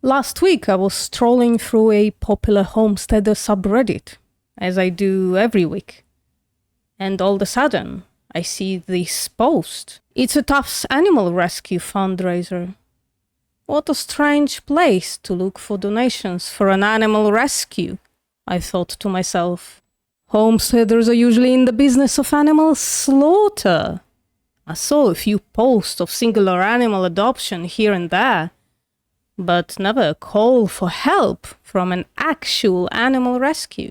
Last week I was strolling through a popular homesteader subreddit, as I do every week. And all of a sudden, I see this post. It's a Tufts Animal Rescue fundraiser. What a strange place to look for donations for an animal rescue, I thought to myself. Homesteaders are usually in the business of animal slaughter. I saw a few posts of singular animal adoption here and there, but never a call for help from an actual animal rescue.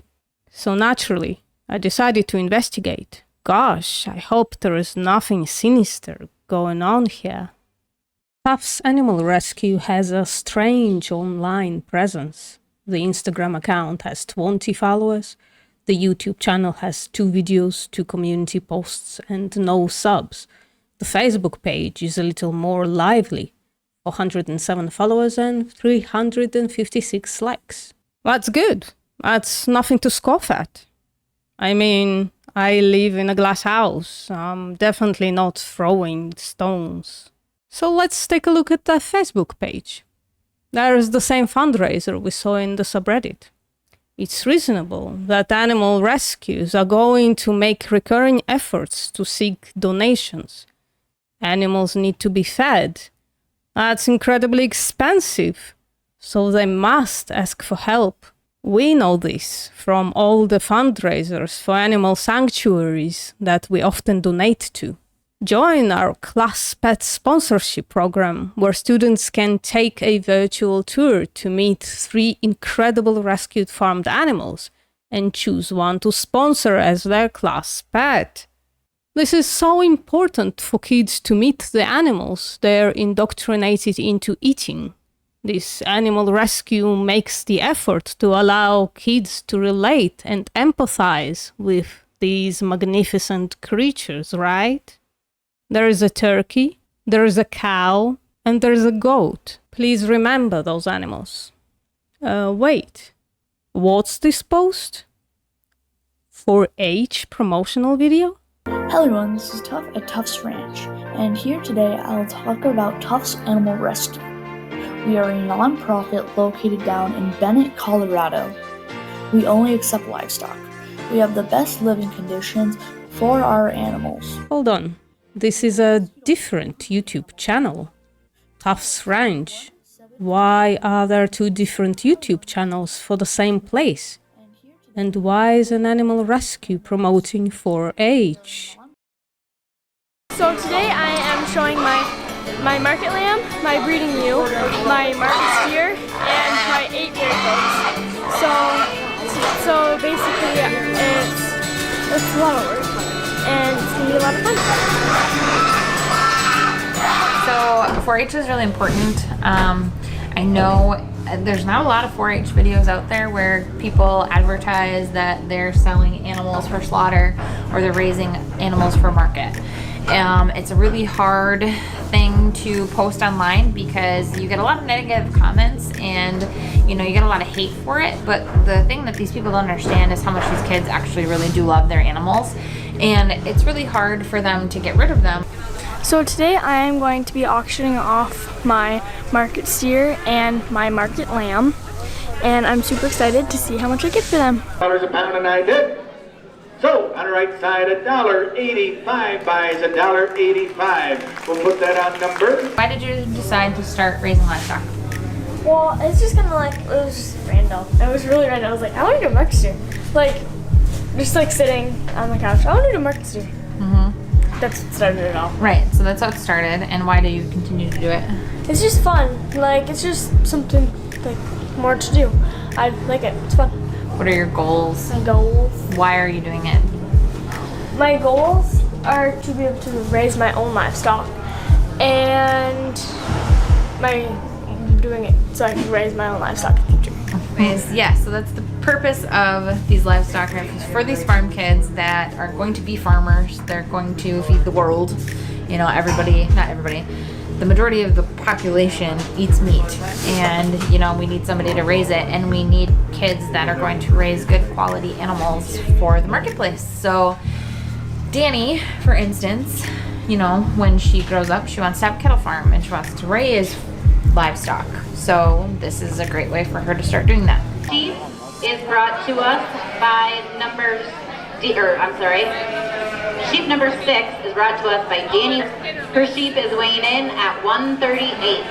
So naturally, I decided to investigate. Gosh, I hope there is nothing sinister going on here. Tufts Animal Rescue has a strange online presence. The Instagram account has 20 followers. The YouTube channel has 2 videos, 2 community posts, and no subs. The Facebook page is a little more lively. 407 followers and 356 likes. That's good. That's nothing to scoff at. I mean, I live in a glass house. I'm definitely not throwing stones. So let's take a look at the Facebook page. There is the same fundraiser we saw in the subreddit. It's reasonable that animal rescues are going to make recurring efforts to seek donations. Animals need to be fed. That's incredibly expensive, so they must ask for help. We know this from all the fundraisers for animal sanctuaries that we often donate to. Join our Class Pet sponsorship program, where students can take a virtual tour to meet 3 incredible rescued farmed animals and choose one to sponsor as their class pet. This is so important for kids to meet the animals they're indoctrinated into eating. This animal rescue makes the effort to allow kids to relate and empathize with these magnificent creatures, right? There is a turkey, there is a cow, and there is a goat. Please remember those animals. Wait, what's this post? 4-H promotional video? Hello everyone, this is Tuff at Tufts Ranch, and here today I'll talk about Tufts Animal Rescue. We are a non-profit located down in Bennett, Colorado. We only accept livestock. We have the best living conditions for our animals. Hold on, this is a different YouTube channel. Tufts Ranch. Why are there 2 different YouTube channels for the same place? And why is an animal rescue promoting 4-H? So today I am showing my market lamb, my breeding ewe, my market steer, and my 8-year goats. So basically it's a lot of work, and it's gonna be a lot of fun. So 4-H is really important. I know there's not a lot of 4-H videos out there where people advertise that they're selling animals for slaughter or they're raising animals for market. It's a really hard thing to post online because you get a lot of negative comments and you get a lot of hate for it, but the thing that these people don't understand is how much these kids actually really do love their animals, and it's really hard for them to get rid of them. So today I am going to be auctioning off my market steer and my market lamb, and I'm super excited to see how much I get for them. $1 a pound and I did. So on the right side, $1.85 buys $1.85. We'll put that on number. Why did you decide to start raising livestock? Well, it's just kind of it was just random. It was really random. I was like, I want to do a market steer. Just sitting on the couch. I want to do a market steer. That's what started it all. Right, so that's how it started, and why do you continue to do it? It's just fun. It's just something more to do. I like it. It's fun. What are your goals? My goals. Why are you doing it? My goals are to be able to raise my own livestock, and doing it so I can raise my own livestock in the future. So that's the purpose of these livestock rescues for these farm kids that are going to be farmers. They're going to feed the world. Everybody, not everybody, the majority of the population eats meat, and we need somebody to raise it, and we need kids that are going to raise good quality animals for the marketplace. So Danny, for instance, when she grows up, she wants to have a cattle farm and she wants to raise livestock. So this is a great way for her to start doing that. Sheep is brought to us by sheep number 6 is brought to us by Danny. Her sheep is weighing in at 138.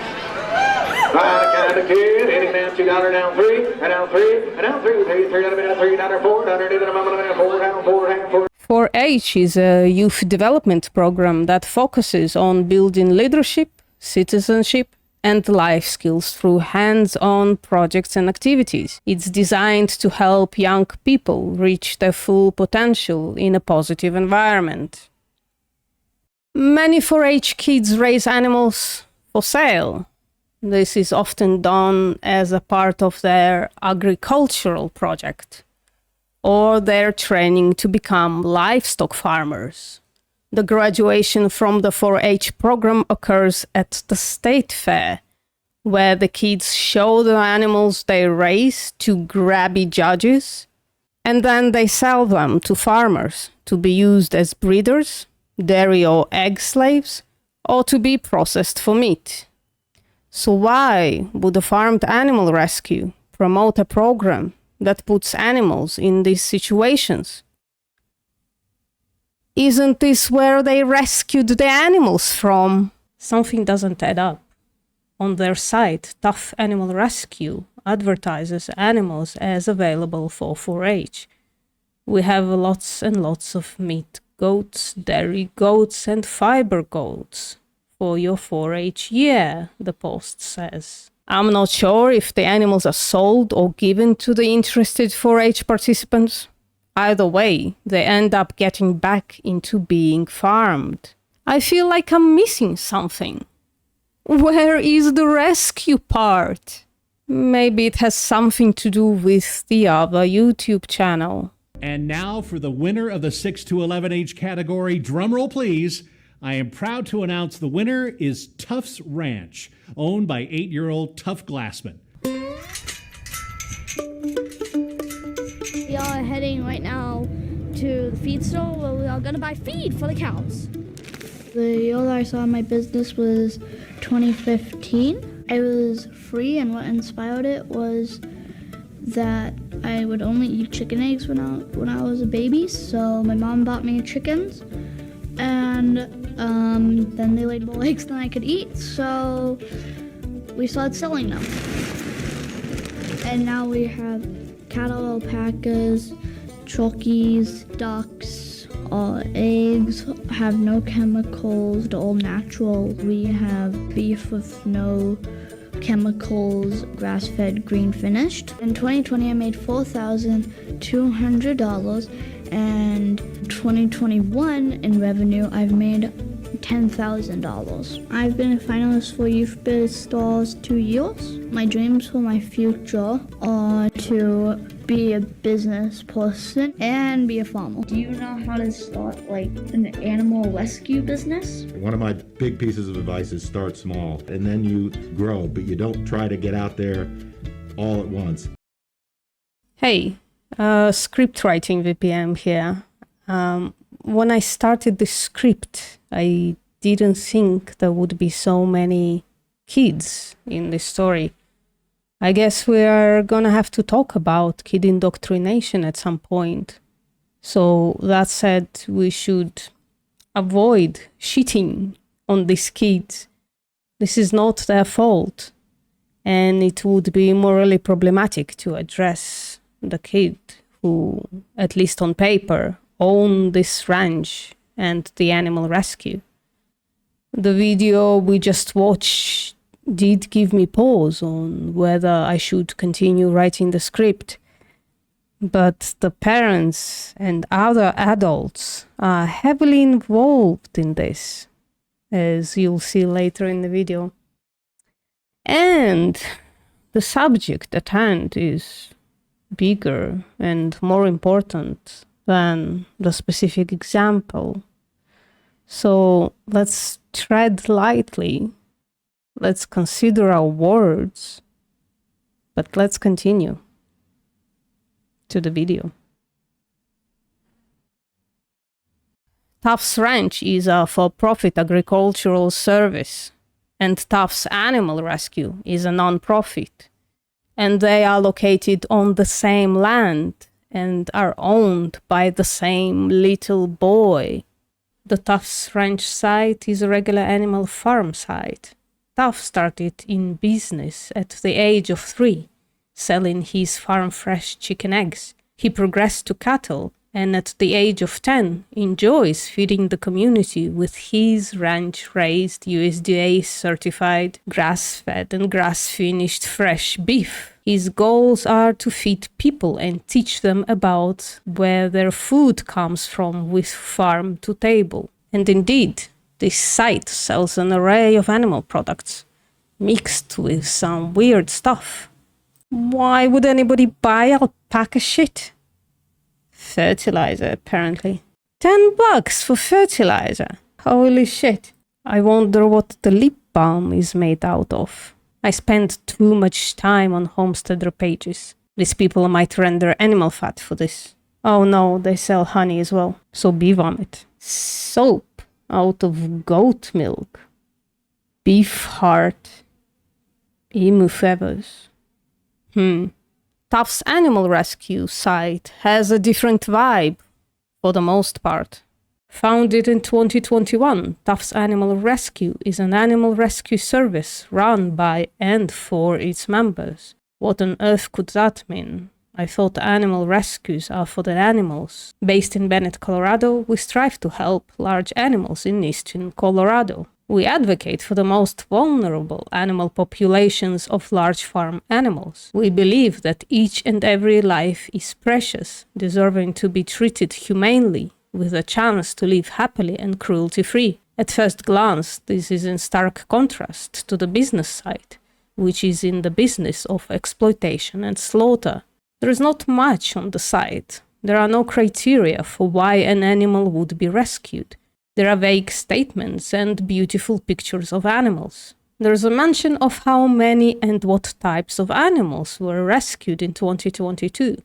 Kind of kid, hitting down $2, down 3, and down 3, and down 3, 3, $3, $4, $4, 4-H is a youth development program that focuses on building leadership, citizenship, and life skills through hands-on projects and activities. It's designed to help young people reach their full potential in a positive environment. Many 4-H kids raise animals for sale. This is often done as a part of their agricultural project or their training to become livestock farmers. The graduation from the 4-H program occurs at the state fair, where the kids show the animals they raise to grabby judges, and then they sell them to farmers to be used as breeders, dairy or egg slaves, or to be processed for meat. So why would a farmed animal rescue promote a program that puts animals in these situations? Isn't this where they rescued the animals from? Something doesn't add up. On their site, Tough Animal Rescue advertises animals as available for 4-H. We have lots and lots of meat goats, dairy goats, and fiber goats for your 4-H year, the post says. I'm not sure if the animals are sold or given to the interested 4-H participants. Either way, they end up getting back into being farmed. I feel like I'm missing something. Where is the rescue part? Maybe it has something to do with the other YouTube channel. And now for the winner of the 6 to 11H category, drumroll please. I am proud to announce the winner is Tufts Ranch, owned by 8-year-old Tuff Glassman. We are heading right now to the feed store where we are going to buy feed for the cows. The year I saw my business was 2015. I was free, and what inspired it was that I would only eat chicken eggs when I was a baby. So my mom bought me chickens, and then they laid more eggs than I could eat. So we started selling them, and now we have cattle, alpacas, turkeys, ducks. All eggs have no chemicals, they're all natural. We have beef with no chemicals, grass-fed, green finished. In 2020, I made $4,200, and 2021 in revenue, I've made $10,000. I've been a finalist for Youth Biz Stars 2 years. My dreams for my future are to be a business person and be a farmer. Do you know how to start like an animal rescue business? One of my big pieces of advice is start small and then you grow, but you don't try to get out there all at once. Hey, script writing VPM here. When I started the script, I didn't think there would be so many kids in this story. I guess we are gonna have to talk about kid indoctrination at some point. So that said, we should avoid shitting on these kids. This is not their fault, and it would be morally problematic to address the kid who, at least on paper, own this ranch and the animal rescue. The video we just watched did give me pause on whether I should continue writing the script, but the parents and other adults are heavily involved in this, as you'll see later in the video. And the subject at hand is bigger and more important than the specific example. So let's tread lightly. Let's consider our words, but let's continue to the video. Tufts Ranch is a for-profit agricultural service, and Tufts Animal Rescue is a non-profit. And they are located on the same land and are owned by the same little boy. The Tufts Ranch site is a regular animal farm site. Tufts started in business at the age of 3, selling his farm fresh chicken eggs. He progressed to cattle, and at the age of 10, enjoys feeding the community with his ranch-raised USDA-certified grass-fed and grass-finished fresh beef. His goals are to feed people and teach them about where their food comes from with farm to table. And indeed, this site sells an array of animal products, mixed with some weird stuff. Why would anybody buy alpaca shit? Fertilizer, apparently. $10 for fertilizer. Holy shit. I wonder what the lip balm is made out of. I spend too much time on homesteader pages. These people might render animal fat for this. Oh no, they sell honey as well. So bee vomit. Soap out of goat milk. Beef heart. Emu feathers. Tufts Animal Rescue site has a different vibe, for the most part. Founded in 2021, Tufts Animal Rescue is an animal rescue service run by and for its members. What on earth could that mean? I thought animal rescues are for the animals. Based in Bennett, Colorado, we strive to help large animals in eastern Colorado. We advocate for the most vulnerable animal populations of large farm animals. We believe that each and every life is precious, deserving to be treated humanely, with a chance to live happily and cruelty-free. At first glance, this is in stark contrast to the business side, which is in the business of exploitation and slaughter. There is not much on the site. There are no criteria for why an animal would be rescued. There are vague statements and beautiful pictures of animals. There is a mention of how many and what types of animals were rescued in 2022,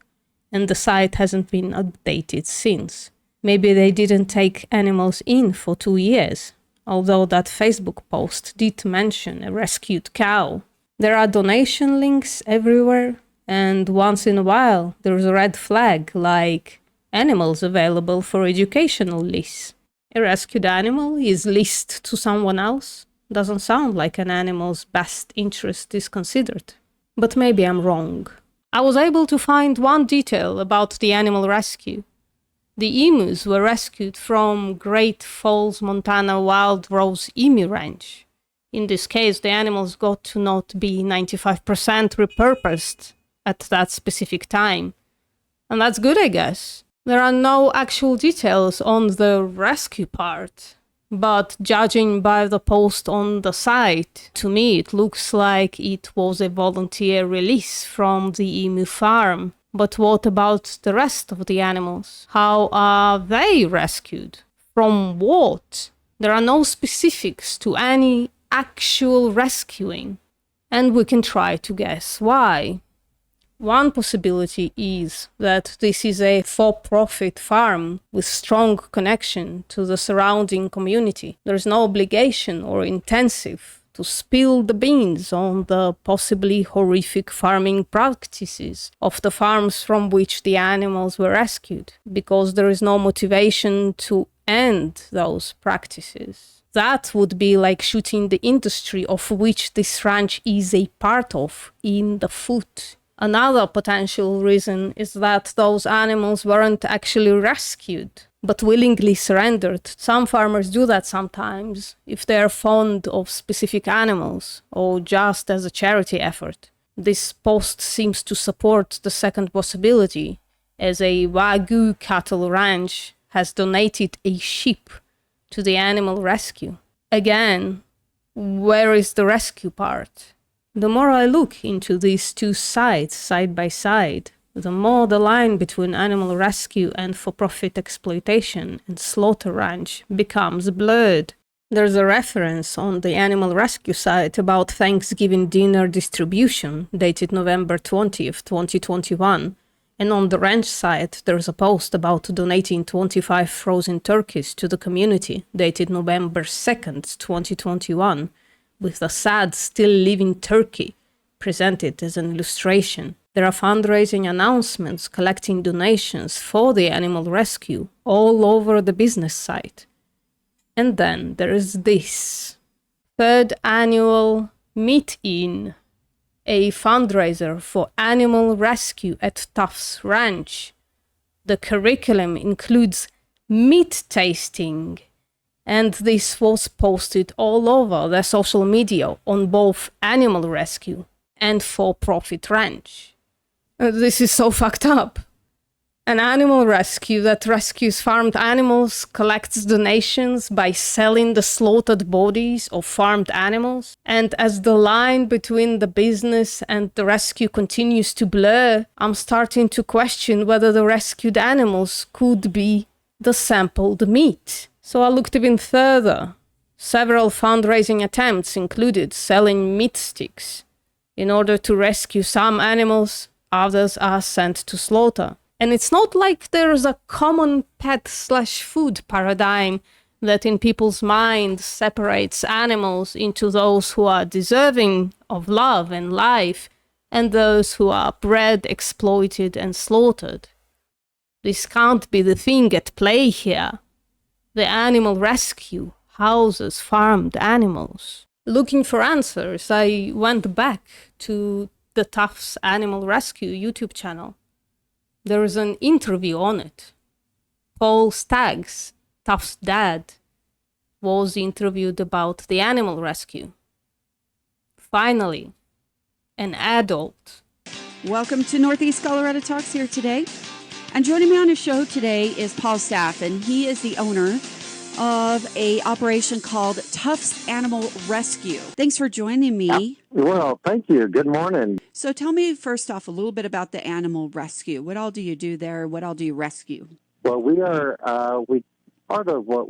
and the site hasn't been updated since. Maybe they didn't take animals in for 2 years, although that Facebook post did mention a rescued cow. There are donation links everywhere, and once in a while there's a red flag like animals available for educational lease. A rescued animal is leased to someone else? Doesn't sound like an animal's best interest is considered. But maybe I'm wrong. I was able to find one detail about the animal rescue. The emus were rescued from Great Falls, Montana Wild Rose Emu Ranch. In this case, the animals got to not be 95% repurposed at that specific time. And that's good, I guess. There are no actual details on the rescue part, but judging by the post on the site, to me it looks like it was a volunteer release from the emu farm. But what about the rest of the animals? How are they rescued? From what? There are no specifics to any actual rescuing, and we can try to guess why. One possibility is that this is a for-profit farm with strong connection to the surrounding community. There is no obligation or incentive to spill the beans on the possibly horrific farming practices of the farms from which the animals were rescued, because there is no motivation to end those practices. That would be like shooting the industry of which this ranch is a part of in the foot. Another potential reason is that those animals weren't actually rescued, but willingly surrendered. Some farmers do that sometimes, if they're fond of specific animals, or just as a charity effort. This post seems to support the second possibility, as a Wagyu cattle ranch has donated a sheep to the animal rescue. Again, where is the rescue part? The more I look into these two sites side by side, the more the line between animal rescue and for-profit exploitation and slaughter ranch becomes blurred. There's a reference on the animal rescue site about Thanksgiving dinner distribution, dated November 20th, 2021, and on the ranch site there's a post about donating 25 frozen turkeys to the community, dated November 2nd, 2021, with a sad, still living turkey presented as an illustration. There are fundraising announcements collecting donations for the animal rescue all over the business site. And then there is this 3rd annual Meet-In, a fundraiser for animal rescue at Tufts Ranch. The curriculum includes meat tasting, and this was posted all over their social media on both animal rescue and for-profit ranch. This is so fucked up. An animal rescue that rescues farmed animals collects donations by selling the slaughtered bodies of farmed animals. And as the line between the business and the rescue continues to blur, I'm starting to question whether the rescued animals could be the sampled meat. So I looked even further. Several fundraising attempts included selling meat sticks. In order to rescue some animals, others are sent to slaughter. And it's not like there's a common pet/food paradigm that in people's minds separates animals into those who are deserving of love and life and those who are bred, exploited, and slaughtered. This can't be the thing at play here. The animal rescue houses farmed animals. Looking for answers, I went back to the Tufts Animal Rescue YouTube channel. There is an interview on it. Paul Staggs, Tufts' dad, was interviewed about the animal rescue. Finally, an adult. Welcome to Northeast Colorado Talks here today. And joining me on the show today is Paul Staff, and he is the owner of a operation called Tufts Animal Rescue. Thanks for joining me. Well, thank you. Good morning. So tell me first off a little bit about the animal rescue. What all do you do there? What all do you rescue? Well, part of what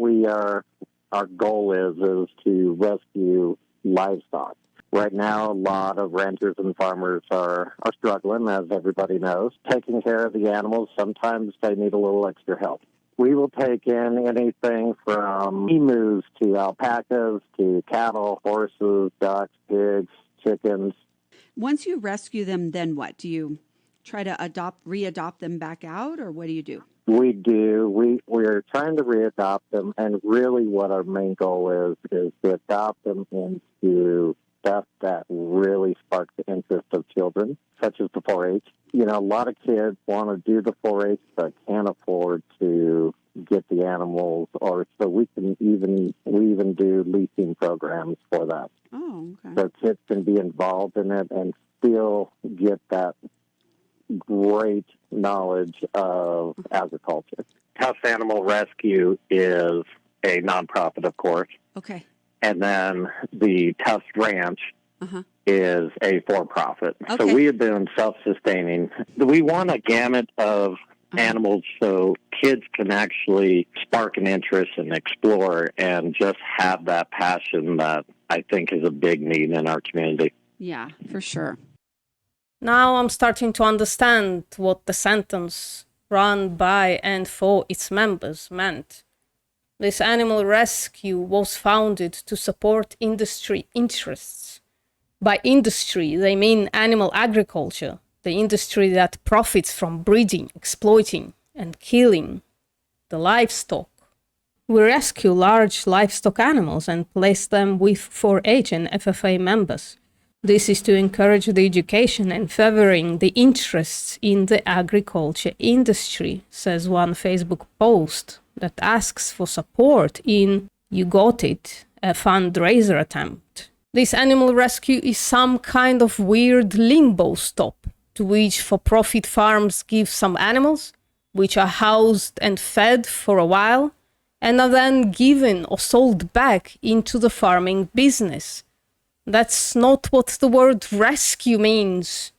our goal is to rescue livestock. Right now, a lot of ranchers and farmers are struggling, as everybody knows. Taking care of the animals, sometimes they need a little extra help. We will take in anything from emus to alpacas to cattle, horses, ducks, pigs, chickens. Once you rescue them, then what? Do you try to readopt them back out, or what do you do? We do. We're trying to readopt them, and really what our main goal is to adopt them into stuff that really sparks the interest of children, such as the 4-H. You know, a lot of kids want to do the 4-H but can't afford to get the animals, or so we even do leasing programs for that. Oh, okay. So kids can be involved in it and still get that great knowledge of agriculture. Tufts Animal Rescue is a nonprofit, of course. Okay. And then the Tufts Ranch is a for-profit. Okay. So we have been self-sustaining. We want a gamut of animals so kids can actually spark an interest and explore and just have that passion that I think is a big need in our community. Yeah, for sure. Now I'm starting to understand what the sentence "run by and for its members" meant. This animal rescue was founded to support industry interests. By industry, they mean animal agriculture, the industry that profits from breeding, exploiting, and killing the livestock. We rescue large livestock animals and place them with 4-H and FFA members. This is to encourage the education and favoring the interests in the agriculture industry, says one Facebook post that asks for support in You Got It, a fundraiser attempt. This animal rescue is some kind of weird limbo stop to which for-profit farms give some animals, which are housed and fed for a while, and are then given or sold back into the farming business. That's not what the word rescue means.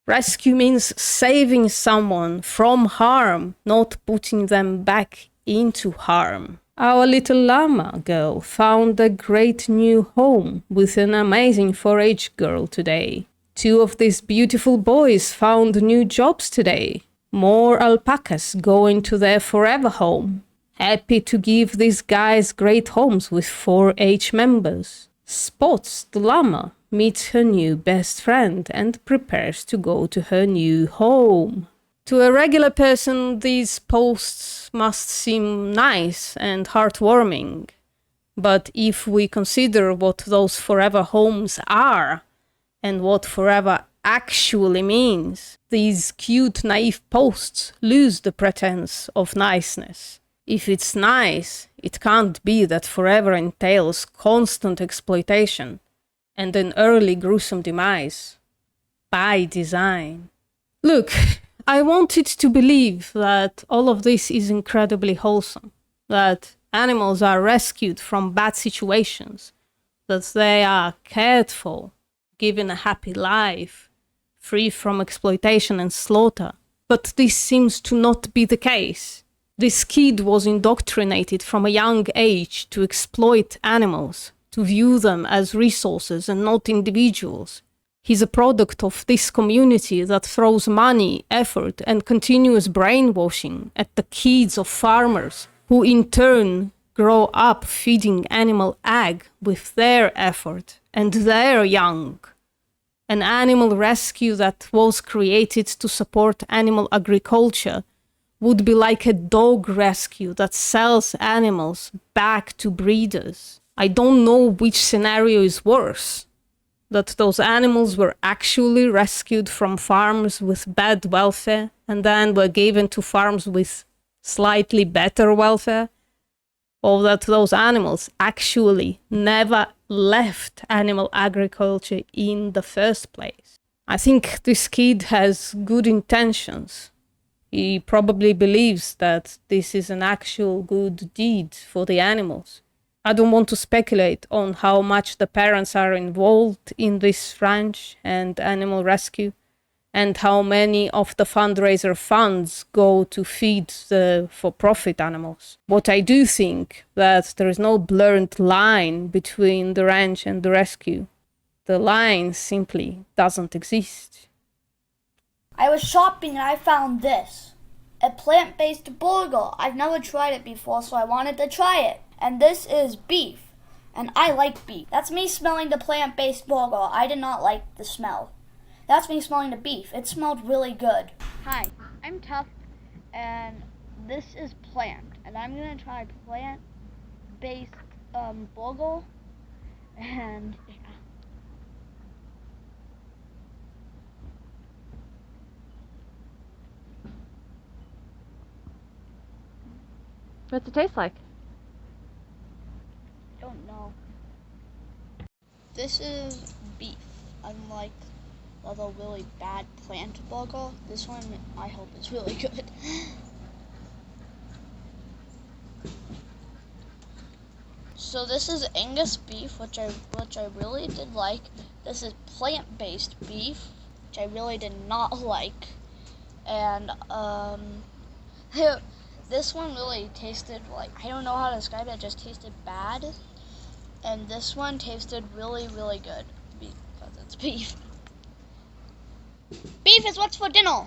Rescue means saving someone from harm, not putting them back into harm. Our little llama girl found a great new home with an amazing 4-H girl today. 2 of these beautiful boys found new jobs today. More alpacas going to their forever home. Happy to give these guys great homes with 4-H members. Spots the llama meets her new best friend and prepares to go to her new home. To a regular person, these posts must seem nice and heartwarming. But if we consider what those forever homes are, and what forever actually means, these cute, naive posts lose the pretense of niceness. If it's nice, it can't be that forever entails constant exploitation and an early gruesome demise. By design. Look, I wanted to believe that all of this is incredibly wholesome, that animals are rescued from bad situations, that they are cared for, given a happy life, free from exploitation and slaughter. But this seems to not be the case. This kid was indoctrinated from a young age to exploit animals, to view them as resources and not individuals. He's a product of this community that throws money, effort, and continuous brainwashing at the kids of farmers, who in turn grow up feeding animal ag with their effort and their young. An animal rescue that was created to support animal agriculture would be like a dog rescue that sells animals back to breeders. I don't know which scenario is worse. That those animals were actually rescued from farms with bad welfare and then were given to farms with slightly better welfare, or that those animals actually never left animal agriculture in the first place. I think this kid has good intentions. He probably believes that this is an actual good deed for the animals. I don't want to speculate on how much the parents are involved in this ranch and animal rescue, and how many of the fundraiser funds go to feed the for-profit animals. But I do think that there is no blurred line between the ranch and the rescue. The line simply doesn't exist. I was shopping and I found this. A plant-based burger. I've never tried it before, so I wanted to try it. And this is beef. And I like beef. That's me smelling the plant-based burger. I did not like the smell. That's me smelling the beef. It smelled really good. Hi, I'm Tough, and this is plant. And I'm gonna try plant-based burger. And yeah. What's it taste like? I don't know. This is beef, unlike the other really bad plant burger. This one, I hope, is really good. So this is Angus beef, which I really did like. This is plant-based beef, which I really did not like. And this one really tasted like, I don't know how to describe it, it just tasted bad. And this one tasted really, really good because it's beef. Beef is what's for dinner.